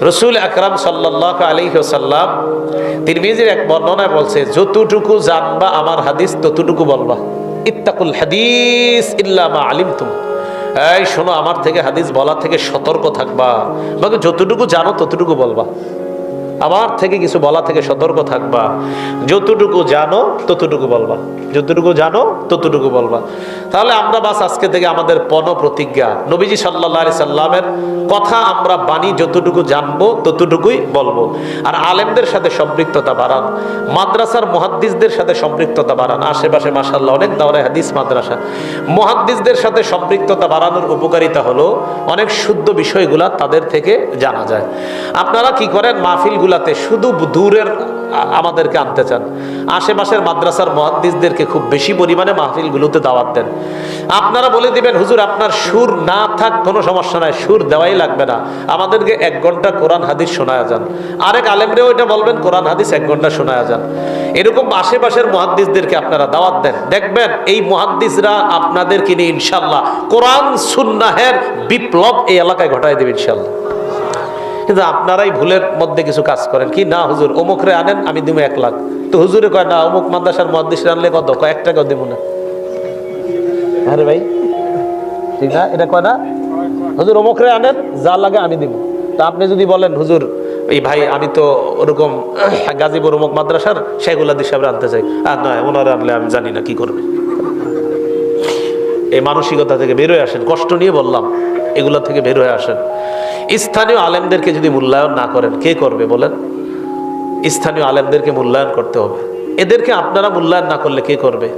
রাসূল আকরাম সাল্লাল্লাহু আলাইহি ওয়াসাল্লাম তিরমিজির এক বর্ণনায় বলছে, যতটুকু জানবা আমার হাদিস ততটুকু বলবা। ইত্তাকুল হাদিস ইল্লা মা আলিমতুম, এই শোনো, আমার থেকে হাদিস বলা থেকে সতর্ক থাকবা। বাকি যতটুকু জানো ততটুকু বলবা, আমার থেকে কিছু বলা থেকে সতর্ক থাকবা। যতটুকু জানো ততটুকু বলবা, যতটুকু জানো ততটুকু বলবা। তাহলে আমরা বাস আজকে থেকে আমাদের প্রতিজ্ঞা, নবীজি সাল্লাল্লাহু আলাইহি সাল্লামের কথা আমরা বাণী যতটুকু জানবো ততটুকুই বলবো। আর আলেমদের সাথে সম্পৃক্ততা বাড়ান, মাদ্রাসার মুহাদ্দিসদের সাথে সম্পৃক্ততা বাড়ান। আশেপাশে মাশাআল্লাহ অনেক দাওরায়ে হাদিস মাদ্রাসা, মুহাদ্দিসদের সাথে সম্পৃক্ততা বাড়ানোর উপকারিতা হলো অনেক শুদ্ধ বিষয়গুলা তাদের থেকে জানা যায়। আপনারা কি করেন, মাহফিলগুলাতে শুধু দূরের আমাদেরকে আনতে চান, আশেপাশের মাদ্রাসার মুহাদ্দিসদেরকে খুব বেশি পরিমাণে মাহফিলগুলোতে দাওয়াত দেন। আপনারা বলে দিবেন, হুজুর আপনার সুর না থাক কোনো সমস্যা নাই, সুর দেওয়াই লাগবে না, আমাদেরকে 1 ঘন্টা কোরআন হাদিস শোনায়া যান। আরেক আলেমরেও এটা বলবেন, কোরআন হাদিস 1 ঘন্টা শোনায়া যান। এরকম আশেপাশের মুহাদ্দিসদেরকে আপনারা দাওয়াত দেন, দেখবেন এই মুহাদ্দিসরা আপনাদেরকে নিয়ে ইনশাআল্লাহ কোরআন সুন্নাহের বিপ্লব এই এলাকায় ঘটায় দেবে ইনশাআল্লাহ। কিন্তু আপনারাই ভুলের মধ্যে কিছু কাজ করেন, কি না হুজুর অমুকরে আনেন আমি দিব 1 লাখ, তো হুজুরে কয় না অমুক মাদ্রাসার মুহাদ্দিসরা আনলে কত, কয় 1 টাকাও দেব না। আরে ভাই ঠিক না, এটা কয় না হুজুর অমুকরে আনেন যা লাগে আমি দিব। তা আপনি যদি বলেন হুজুর এই ভাই আমি তো ওরকম গাজীপুর অমুক মাদ্রাসার শেখুল হাদিস সাহেব আনতে চাই, আর নয় ওনারা আনলে আমি জানি না কি করবে। এই মানসিকতা থেকে বের হয়ে আসেন, কষ্ট নিয়ে বললাম, এগুলা থেকে বের হয়ে আসেন। স্থানীয় আলেমদেরকে যদি মূল্যায়ন না করেন কে করবে বলেন? স্থানীয় আলেমদেরকে মূল্যায়ন করতে হবে, এদেরকে আপনারা মূল্যায়ন না করলে কে করবে?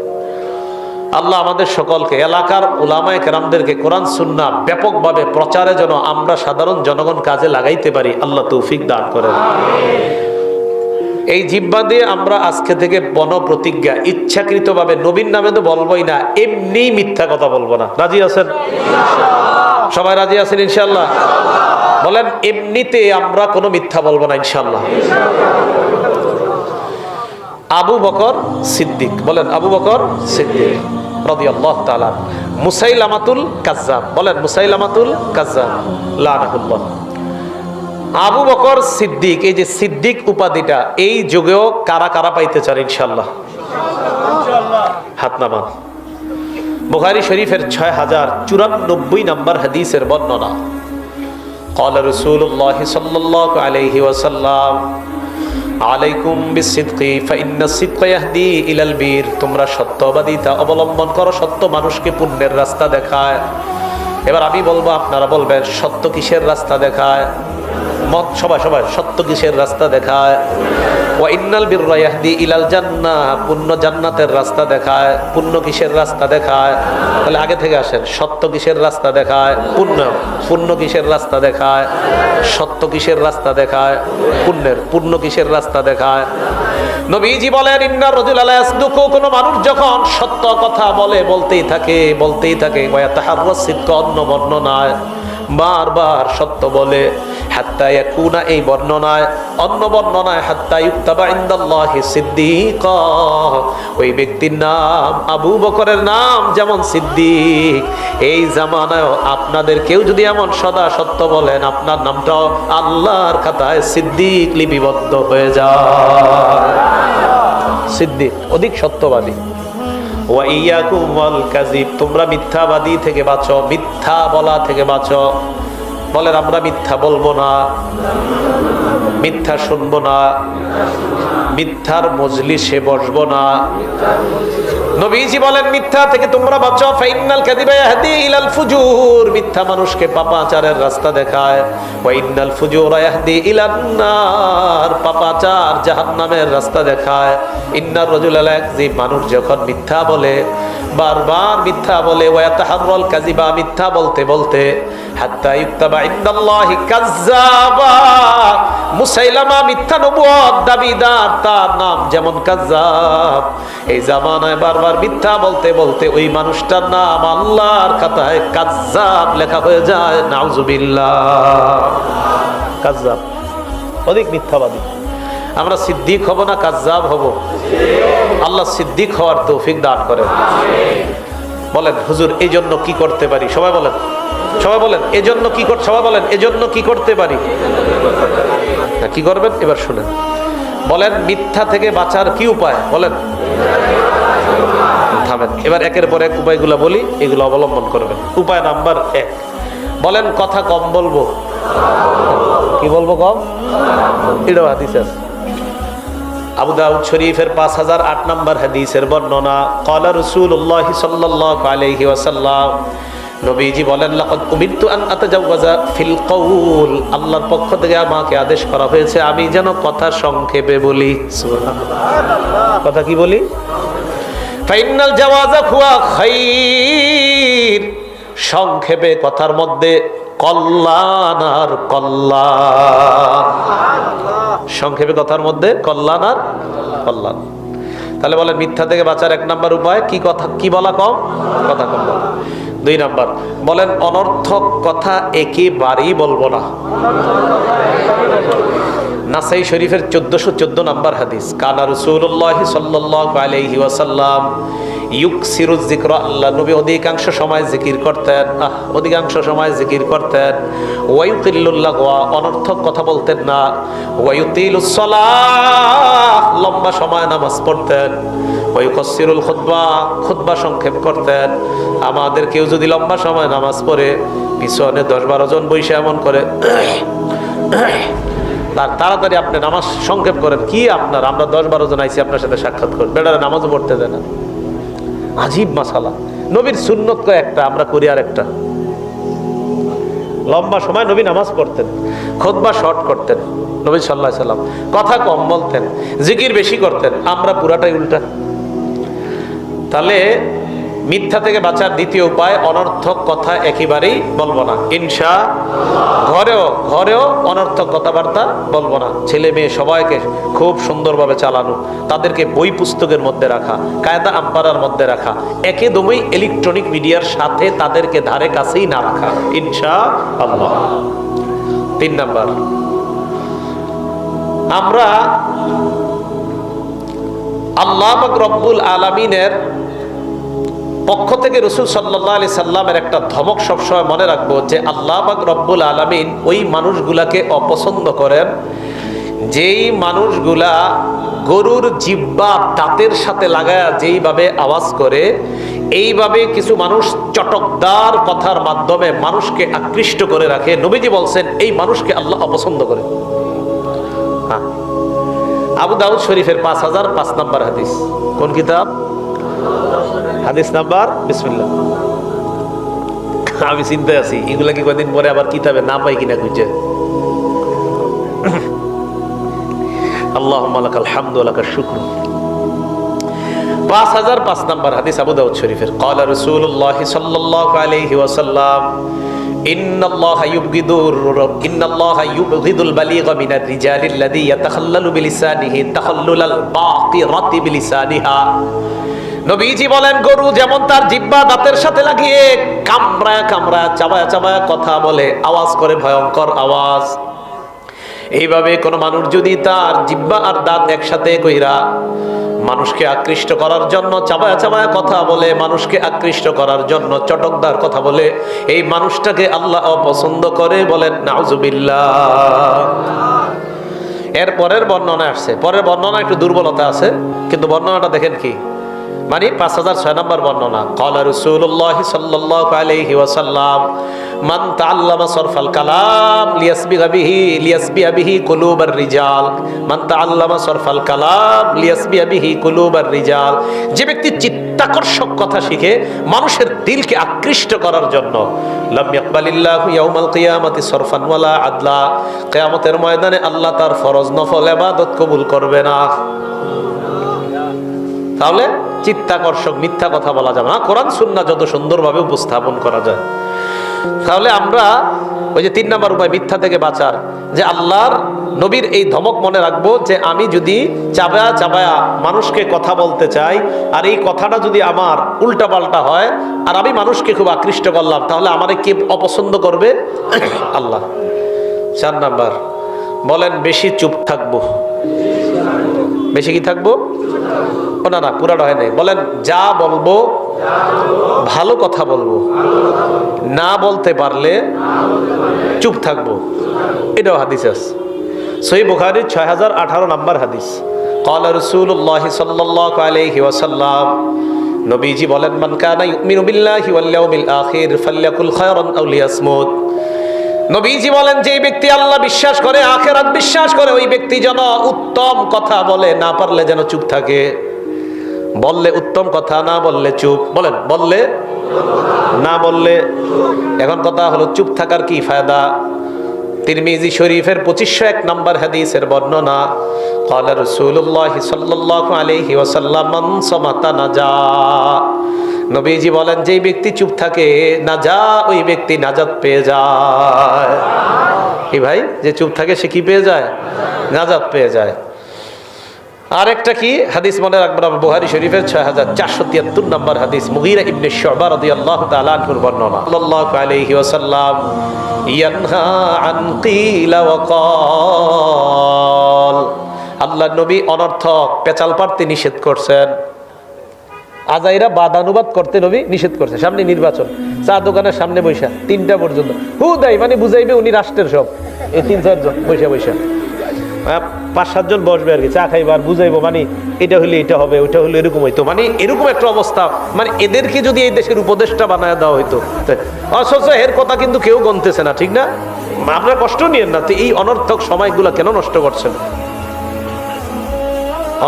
আল্লাহ আমাদের সকলকে, এলাকার উলামায়ে কেরামদেরকে কোরআন সুন্নাহ ব্যাপকভাবে প্রচারে যেন আমরা সাধারণ জনগণ কাজে লাগাইতে পারি, আল্লাহ তৌফিক দান করেন। এই জিহ্বা দিয়ে আমরা আজকে থেকে প্রতিজ্ঞা, ইচ্ছাকৃতভাবে নবীর নামে তো বলবোই না, এমনি মিথ্যা কথা বলবো না। রাজি আছেন? সবাই রাজি আছেন ইনশাআল্লাহ? বলেন এমনিতে আমরা কোনো মিথ্যা বলবো না ইনশাআল্লাহ। আবু বকর সিদ্দিক, বলেন আবু বকর সিদ্দিক রাদিয়াল্লাহু তাআলা। মুসাইলামাতুল কাজ্জাব, বলেন মুসাইলামাতুল কাজ্জাব লানাহুল্লাহ। আবু বকর সিদ্দিক, এই যে সিদ্দিক উপাধিটা এই যুগেও কারা কারা পাইতে চান ইনশাআল্লাহ? হাত নামান। বুখারী শরীফের 6094 নম্বর হাদিসের বর্ণনা, قال رسول الله صلى الله عليه وسلم আলাইকুম বিসিদকি ফাইন্না সিদকা ইয়াহদি ইলাল বীর, তোমরা সত্যবাদিতা অবলম্বন করো, সত্য মানুষকে পুণ্যের রাস্তা দেখায়। এবার আমি বলবো, আপনারা বলবেন সত্য কিসের রাস্তা দেখায়? মত সবাই সবাই, সত্য কিসের রাস্তা দেখায়? ওয়া ইন্নাল বিররা ইয়াহদি ইলাল জান্নাহ, পুণ্য জান্নাতের রাস্তা দেখায়। পুণ্য কিসের রাস্তা দেখায়? তাহলে আগে থেকে আসেন, সত্য কিসের রাস্তা দেখায়? পুণ্য। পুণ্য কিসের রাস্তা দেখায়? সত্য কিসের রাস্তা দেখায়? পুণ্যের। পুণ্য কিসের রাস্তা দেখায়? নবীজি বলেন ইন্নার রাজুলা লা ইয়াসদুকু, কোন মানুষ যখন সত্য কথা বলে, বলতেই থাকে ওয়া তাহাররাস সিদকা, অন্য বর্ণনায় বারবার সত্য বলে, হাত্তা ইয়াকুনা, এই বর্ণনায়, অন্য বর্ণনায় হাত্তা ইউক্তাবা ইনদাল্লাহি সিদ্দিকা, ওই ব্যক্তির নাম আবু বকরের নাম যেমন সিদ্দিক, এই জামানায় আপনাদের কেউ যদি এমন সদা সত্য বলেন, আপনার নামটাও আল্লাহর খাতায় সিদ্দিক লিপিবদ্ধ হয়ে যায়। সিদ্দিক অধিক সত্যবাদী। ওয়া ইয়াকুম ওয়াল কাযিব, তোমরা মিথ্যাবাদী থেকে বাঁচো, মিথ্যা বলা থেকে বাঁচো। বলেন আমরা মিথ্যা বলবো না, মিথ্যা শুনবো না, মিথ্যার মজলিসে বসবো না। নবীজি বলেন মিথ্যা থেকে তোমরা বাঁচো। ফাইন্নাল কাযিবা ইয়াহদি ইলাল ফুজুর, মিথ্যা মানুষকে পাপাচারের রাস্তা দেখায়। ওয়া ইন্নাল ফুজুরা ইয়াহদি ইলান নার, পাপাচার জাহান্নামের রাস্তা দেখায়। ইন্নার রাজুলা লা ইয়াকযিব, মানুষ যখন মিথ্যা বলে, বারবার মিথ্যা বলে, ওয়া ইয়াতাহাররাল কাযিবা, মিথ্যা বলতে বলতে, হাত্তা ইউক্তাবা ইনদাল্লাহি কাযযাবা, মুসাইলামা মিথ্যা নবুয়ত দাবিদার, তার নাম যেমন কাযযাব। এই জামানায় বারবার মিথ্যা বলতে বলতে ওই মানুষটার নাম আল্লাহর খাতায় কাযযাব লেখা হয়ে যায়। নাউযুবিল্লাহ। কাযযাব, অধিক মিথ্যাবাদী। আমরা সিদ্দিক হব না কাযযাব হব? আল্লাহ সিদ্দিক হওয়ার তৌফিক দান করেন। বলেন হুজুর এই জন্য কি করতে পারি? সবাই বলেন সবাই বলেন এজন্য কি করতে, সবাই বলেন এজন্য কি করতে পারি, কি করবেন এবার শুনেন। বলেন মিথ্যা থেকে বাঁচার কি উপায়, বলেন। থামেন, এবার একের পর এক উপায়গুলো বলি, এগুলো অবলম্বন করবেন। উপায় নাম্বার 1, বলেন কথা কম বলবো। কি বলবো কম? এটাও হাদিস আছে, আবু দাউদ শরীফের 5008 নম্বর হাদিসের বর্ণনা। ক্বালা রাসূলুল্লাহ সাল্লাল্লাহু আলাইহি ওয়াসাল্লাম, নবীজি বলেন লাকাদ উমিরতু আন আতাজাওয়াজা ফিল কওল, আল্লাহর পক্ষ থেকে আমাকে আদেশ করা হয়েছে আমি যেন কথা সংক্ষেপে বলি। সুবহানাল্লাহ, কথা কি বলি? ফাইনাল জাওয়াজা হুয়া খাইর, সংক্ষেপে কথার মধ্যে কল্যাণ আর কল্যাণ। সংক্ষেপে কথার মধ্যে কল্যাণ আর কল্যাণ। তাহলে বলেন মিথ্যা থেকে বাঁচার 1 নাম্বার উপায় কি? কথা কি বলা কম, কথা কম বলা। 2 নাম্বার, বলেন অনর্থক কথা একেবারেই বলবো না। নাসাই শরীফের 1414 নম্বর হাদিস, কানা রাসূলুল্লাহ সাল্লাল্লাহু আলাইহি ওয়াসাল্লাম ইউকসিরুজ যিকরা, আল্লাহ নবী অধিকাংশ সময় জিকির করতেন, অধিকাংশ সময় জিকির করতেন। ওয়ায়ুকিল্লুল লাগওয়া, অনর্থক কথা বলতেন না। ওয়ায়ুতিলুস সালাহ, লম্বা সময় নামাজ পড়তেন। ওয়ায়ুকাসসিরুল খুতবা, খুতবা সংক্ষেপ করতেন। আমাদের কেউ যদি লম্বা সময় নামাজ পড়ে পিছনে 10-12 জন বসে এমন করে তার তাড়াতাড়ি আপনি নামাজ সংক্ষেপ করেন, কি আপনার, আমরা 10-12 জন আইছি আপনার সাথে সাক্ষাৎ করি, বেটারা নামাজও পড়তে দেয় না। আজীব মাসালা। নবীর সুন্নত তো একটা, আমরা করি আর একটা। লম্বা সময় নবী নামাজ পড়তেন, খুতবা শর্ট করতেন নবী সাল্লাল্লাহু আলাইহি সাল্লাম, কথা কম বলতেন, জিকির বেশি করতেন। আমরা পুরাটাই উল্টা। তাহলে মিথ্যা থেকে বাঁচার 2য় উপায়, অনর্থক কথা একেবারেই বলবো না ইনশাআল্লাহ। ঘরেও অনর্থক কথাবার্তা বলবো না। ছেলে মেয়ে সবাইকে খুব সুন্দরভাবে চালানো, তাদেরকে বই পুস্তকের মধ্যে রাখা, কায়দা আম্পারার মধ্যে রাখা, একদমই ইলেকট্রনিক মিডিয়ার সাথে তাদেরকে ধারে কাছেই না রাখা ইনশাআল্লাহ। 3 নাম্বার, আমরা আল্লাহ পাক রব্বুল আলামিনের পক্ষ থেকে রাসূল সাল্লাল্লাহু আলাইহি সাল্লামের একটা ধমক সবসময় মনে রাখবো, যে আল্লাহ পাক রব্বুল আলামিন ওই মানুষগুলাকে অপছন্দ করেন যেই মানুষগুলা গরুর জিহ্বা দাঁতের সাথে লাগায়া যেইভাবে আওয়াজ করে, এইভাবে কিছু মানুষ চটকদার কথার মাধ্যমে মানুষকে আকৃষ্ট করে রাখে। নবীজি বলছেন এই মানুষকে আল্লাহ অপছন্দ করে। হ্যাঁ, আবু দাউদ শরীফের 5005 নম্বর হাদিস। কোন কিতাব? হাদিস নাম্বার, বিসমিল্লাহ। আমি চিন্তায় আছি এগুলা কি কদিন পরে আবার কিতাবে না পাই কিনা খুঁজে। আল্লাহুম্মা লাকাল হামদু ওয়া লাকাশ শুকরু। 5005 নম্বর হাদিস আবু দাউদ শরীফের। ক্বালা রাসূলুল্লাহ সাল্লাল্লাহু আলাইহি ওয়াসাল্লাম, ইন্নাল্লাহা ইউবগিদুল বালিগা মিনার রিজালিল্লাযী ইয়াতাখাল্লালু বিলিসানিহি তাখাল্লুলাল বাকিরাতি বিলিসানিহা। নবীজি বলেন গরু যেমন তার জিহ্বা দাঁতের সাথে লাগিয়ে কামড়ায় কামড়ায় চাবায় চাবায় কথা বলে, আওয়াজ করে ভয়ঙ্কর আওয়াজ, এইভাবে কোন মানুষ যদি তার জিহ্বা আর দাঁত একসাথে কইরা মানুষকে আকৃষ্ট করার জন্য চাবায় চাবায় কথা বলে, মানুষকে আকৃষ্ট করার জন্য চটকদার কথা বলে, এই মানুষটাকে আল্লাহ অপছন্দ করে। বলেন নাউজুবিল্লাহ। এর পরের বর্ণনা আসছে, পরের বর্ণনা একটু দুর্বলতা আছে, কিন্তু বর্ণনাটা দেখেন কি, মানে 5006 নম্বর বর্ণনা। ক্বালা রাসূলুল্লাহ সাল্লাল্লাহু আলাইহি ওয়াসাল্লাম, মান তাআল্লামা সরফাল কালাম লিয়াসবিহা বিহি কুলুবার রিজাল। মান তাআল্লামা সরফাল কালাম লিয়াসবিহা বিহি কুলুবার রিজাল, যে ব্যক্তি চিত্তাকর্ষক কথা শিখে মানুষের দিলকে আকৃষ্ট করার জন্য, লাম ইয়াকবালিল্লাহু ইয়াউমাল কিয়ামাতি সরফান ওয়ালা আদলা, কিয়ামতের ময়দানে আল্লাহ তার ফরজ নফল ইবাদত কবুল করবে না। তাহলে চিত্তাকর্ষক মিথ্যা কথা বলা যাবে না, কোরআন সুন্নাহ যত সুন্দরভাবে উপস্থাপন করা যায়। তাহলে আমরা ওই যে 3 নম্বর উপায় মিথ্যা থেকে বাঁচার, যে আল্লাহর নবীর এই ধমক মনে রাখবো, যে আমি যদি চাবায়া চাবায়া মানুষকে কথা বলতে চাই, আর এই কথাটা যদি আমার উল্টা পাল্টা হয়, আর আমি মানুষকে খুব আকৃষ্ট করলাম, তাহলে আমারে কে অপছন্দ করবে? আল্লাহ। 4 নাম্বার, বলেন বেশি চুপ থাকবো। বেশি কি থাকবো? না পুরাটা হয় নাই। বলেন যা বলবো ভালো কথা বলবো, না বলতে পারলে চুপ থাকবো। এটাও হাদিস আছে সহিহ বুখারীর 6018 নম্বর হাদিস। ক্বালা রাসূলুল্লাহ সাল্লাল্লাহু আলাইহি ওয়াসাল্লাম, নবীজি বলেন, মান কানা ইউমিনু বিল্লাহি ওয়াল ইয়াউমিল আখির ফালইয়াকুল খায়রান আও লিয়াসমুত। নবীজি বলেন, যে ব্যক্তি আল্লাহ বিশ্বাস করে, আখিরাত বিশ্বাস করে, ওই ব্যক্তি যেন উত্তম কথা বলে, না পারলে যেন চুপ থাকে। বললে উত্তম কথা, না বললে চুপ। বলেন, বললে, না বললে। এখন কথা হলো চুপ থাকার কি ফায়দা? তিরমিজি শরীফের 2501 নম্বর হাদিসের বর্ণনা। ক্বালা রাসূলুল্লাহ সাল্লাল্লাহু আলাইহি ওয়াসাল্লাম, মান সামাতা নাজা। নবীজি বলেন, যেই ব্যক্তি চুপ থাকে, নাজা, ওই ব্যক্তি নাজাত পেয়ে যায়। কি ভাই, যে চুপ থাকে সে কি পেয়ে যায়? নাজাত পেয়ে যায়। আরেকটা কি হাদিস মনে রাখবেন, বুখারী শরীফের 6473 নম্বর হাদিস, মুগীরা ইবনে শুবা রাদিয়াল্লাহু তাআলা আনহুর বর্ণনা। সাল্লাল্লাহু আলাইহি ওয়াসাল্লাম ইয়ানহা আন কিলা ওয়া ক্বাল। আল্লাহর নবী অনর্থক পেচাল পাড়তে নিষেধ করছেন। আজাইরা বাদানুবাদ করতে নবী নিষেধ করছে। সামনে নির্বাচন, চা দোকানের সামনে বৈশা 3টা পর্যন্ত হুদাই মানে বুঝাইবে উনি রাষ্ট্রের সব, এই 3-4 জন বৈশা 5-7 জন বসবে আর কি, চা খাইবার বুঝাইবো, মানে এটা হইলে এটা হবে, ওইটা হইলে এরকম হইতো, মানে এরকম একটা অবস্থা। মানে এদেরকে যদি এই দেশের উপদেষ্টা বানায় দেওয়া হইতো, অথচ এর কথা কিন্তু কেউ গনতেছে না, ঠিক না? আপনারা কষ্ট নিয়েন না, তো এই অনর্থক সময়গুলো কেন নষ্ট করছেন?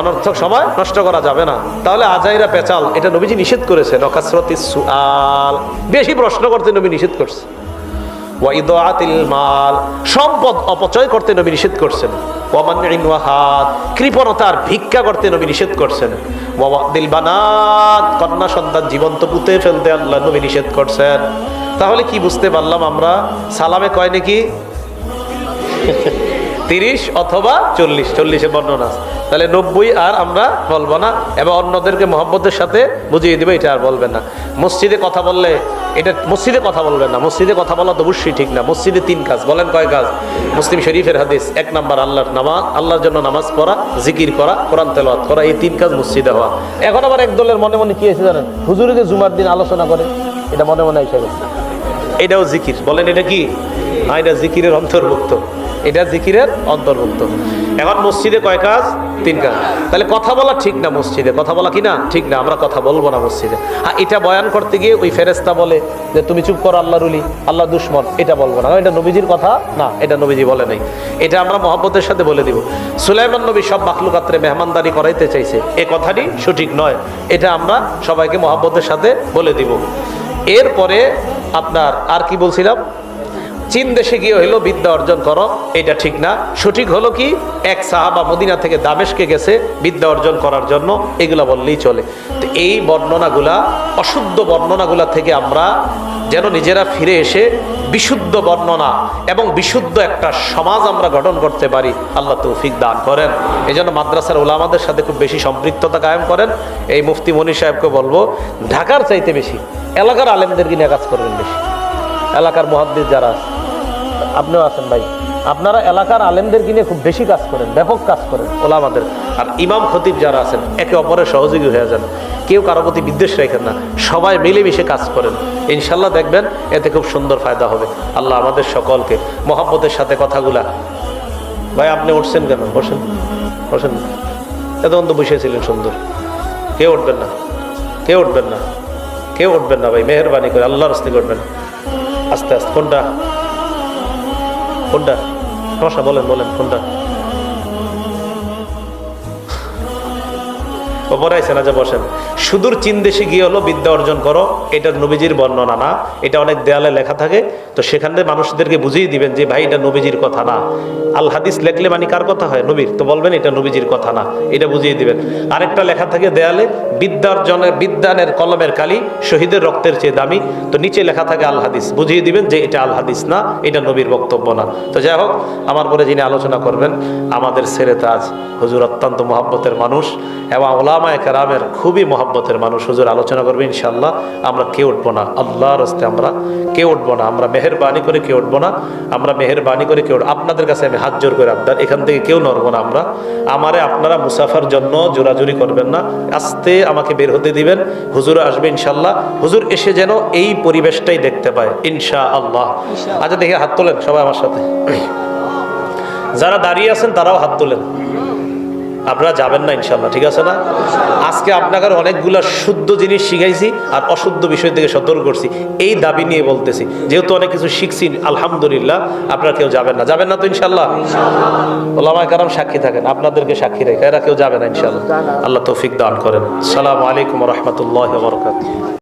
অনর্থক সময় নষ্ট করা যাবে না। তাহলে আজাইরা পেচাল, এটা নবীজি নিষেধ করেছেন। ওয়াকাসরাতিস সুআল, বেশি প্রশ্ন করতে নবী নিষেধ করছে। ওয়া ইদাআতিল মাল, সম্পদ অপচয় করতে নবী নিষেধ করছেন। ওয়া মানইন ওয়াহাদ, কৃপণতার ভিক্ষা করতে নবী নিষেধ করছেন। ওয়া ওয়াদিল বানাত, কন্যা সন্তান জীবন্ত পুঁতে ফেলতে আল্লাহ নবী নিষেধ করছেন। তাহলে কি বুঝতে পারলাম আমরা? সালামে কয় নাকি 30 অথবা 40, 40-এ বর্ণনা। তাহলে 90 আর আমরা বলবো না, এবং অন্যদেরকে মহব্বতের সাথে বুঝিয়ে দিবে, এটা আর বলবেন না। মসজিদে কথা বললে, এটা মসজিদে কথা বলবেন না। মসজিদে কথা বলা তো অবশ্যই ঠিক না। মসজিদে 3 কাজ, বলেন কয় কাজ? মুসলিম শরীফের হাদিস, 1 নাম্বার আল্লাহর নামাজ, আল্লাহর জন্য নামাজ পড়া, জিকির করা, কোরআন তেলাওয়াত করা, এই 3 কাজ মসজিদে হওয়া। এখন আবার একদলের মনে মনে কি আছে জানেন? হুজুরে জুমার দিন আলোচনা করে, এটা মনে মনে এসে গেছে, এটাও জিকির। বলেন এটা কি? হ্যাঁ, এটা জিকিরের অন্তর্ভুক্ত, এটা জিকিরের অন্তর্ভুক্ত। এখন মসজিদে কয় কাজ? 3 কাজ। তাহলে কথা বলা ঠিক না, মসজিদে কথা বলা কি না ঠিক না, আমরা কথা বলবো না মসজিদে। হ্যাঁ, এটা বয়ান করতে গিয়ে ওই ফেরেশতা বলে যে তুমি চুপ করো, আল্লাহর ওলি, আল্লাহ দুশমন, এটা বলবো না, এটা নবীজির কথা না, এটা নবীজি বলে নাই। এটা আমরা মহব্বতের সাথে বলে দিব। সুলাইমান নবী সব মাখলুকাতরে মেহমানদারি করাইতে চাইছে, এ কথাটি সঠিক নয়, এটা আমরা সবাইকে মহব্বতের সাথে বলে দিব। এরপরে আপনার আর কি বলছিলাম? চীন দেশে গিয়ে হইলো বিদ্যা অর্জন করো, এটা ঠিক না। সঠিক হলো কি, এক সাহাবা মদিনা থেকে দামেশকে গেছে বিদ্যা অর্জন করার জন্য, এগুলা বললেই চলে। তো এই বর্ণনাগুলা, অশুদ্ধ বর্ণনাগুলা থেকে আমরা যেন নিজেরা ফিরে এসে বিশুদ্ধ বর্ণনা এবং বিশুদ্ধ একটা সমাজ আমরা গঠন করতে পারি, আল্লাহ তৌফিক দান করেন। এই জন্য মাদ্রাসার ওলামাদের সাথে খুব বেশি সম্পৃক্ততা কায়েম করেন। এই মুফতি মনি সাহেবকে বলবো, ঢাকার চাইতে বেশি এলাকার আলেমদেরকে নিয়ে কাজ করবেন বেশি। এলাকার মুহাদ্দিস যারা আছে, আপনিও আছেন ভাই, আপনারা এলাকার আলেমদের কিনে খুব বেশি কাজ করেন, ব্যাপক কাজ করেন ওলামাদের। আর ইমাম খতিব যারা আছেন, একে অপরের সহযোগী হয়ে যান, কেউ কারো প্রতি বিদ্বেষ রাখেন না, সবাই মিলেমিশে কাজ করেন, ইনশাল্লাহ দেখবেন এতে খুব সুন্দর ফায়দা হবে। আল্লাহ আমাদের সকলকে মহব্বতের সাথে কথাগুলা। ভাই আপনি উঠছেন কেন? বসেন, বসেন। এতক্ষণ তো বসেছিলেন সুন্দর। কেউ উঠবেন না, কেউ উঠবেন না, কেউ উঠবেন না ভাই, মেহরবানি করে আল্লাহর রাস্তায় করবেন। আস্তে আস্তে। কোনটা কোনটা সমস্যা? বলেন বলেন, কোনটা? পড়াইছে না যে বসেন। সুদূর চীন দেশে গিয়ে হলো বিদ্যা অর্জন করো, এটা নবীজির বর্ণনা না, এটা অনেক দেয়ালে লেখা থাকে। তো সেখানে মানুষদেরকে বুঝিয়ে দিবেন যে ভাই এটা নবীজির কথা না। আল হাদিস লেখলে মানে কার কথা হয়? নবীর। তো বলবেন এটা নবীজির কথা না, এটা বুঝিয়ে দিবেন। আরেকটা লেখা থাকে দেয়ালে, বিদ্যা অর্জনের, বিদ্যানের কলমের কালি শহীদের রক্তের চেয়ে দামি। তো নিচে লেখা থাকে আল হাদিস, বুঝিয়ে দিবেন যে এটা আল হাদিস না, এটা নবীর বক্তব্য না। তো যাই হোক, আমার পরে যিনি আলোচনা করবেন আমাদের ছেড়ে তাজ হুজুর, অত্যন্ত মহব্বতের মানুষ এবং ওলামা ওলামায়ে কেরামের খুবই মহব্বতের মানুষ। হুজুর আলোচনা করবে ইনশাআল্লাহ। আমরা কেউ উঠবো না, আল্লাহর রাস্তায় আমরা কেউ উঠবো না, আমরা মেহেরবানি করে কেউ উঠবো না, আমরা মেহেরবানি করে কেউ আপনাদের কাছে আমি হাত জোর করে আবদার, এখান থেকে কেউ নড়বো না আমরা। আমারে আপনারা মুসাফার জন্য জোরাজুরি করবেন না, আস্তে আমাকে বের হতে দিবেন। হুজুর আসবে ইনশাআল্লাহ। হুজুর এসে যেন এই পরিবেশটাই দেখতে পায় ইনশাআল্লাহ। আচ্ছা দেখে হাত তোলেন সবাই আমার সাথে, যারা দাঁড়িয়ে আছেন তারাও হাত তোলেন। আপনারা যাবেন না ইনশাআল্লাহ, ঠিক আছে না? আজকে আপনাকে অনেকগুলা শুদ্ধ জিনিস শিখাইছি আর অশুদ্ধ বিষয় থেকে সতর্ক করছি, এই দাবি নিয়ে বলতেছি। যেহেতু অনেক কিছু শিখছি আলহামদুলিল্লাহ, আপনারা কেউ যাবেন না, যাবেন না তো ইনশাআল্লাহ? ওলামায়ে কেরাম সাক্ষী থাকেন, আপনাদেরকে সাক্ষী রেখে এরা কেউ যাবে না ইনশাআল্লাহ। আল্লাহ তৌফিক দান করেন। আসসালামু আলাইকুম ওয়া রাহমাতুল্লাহি ওয়া বারাকাতুহু।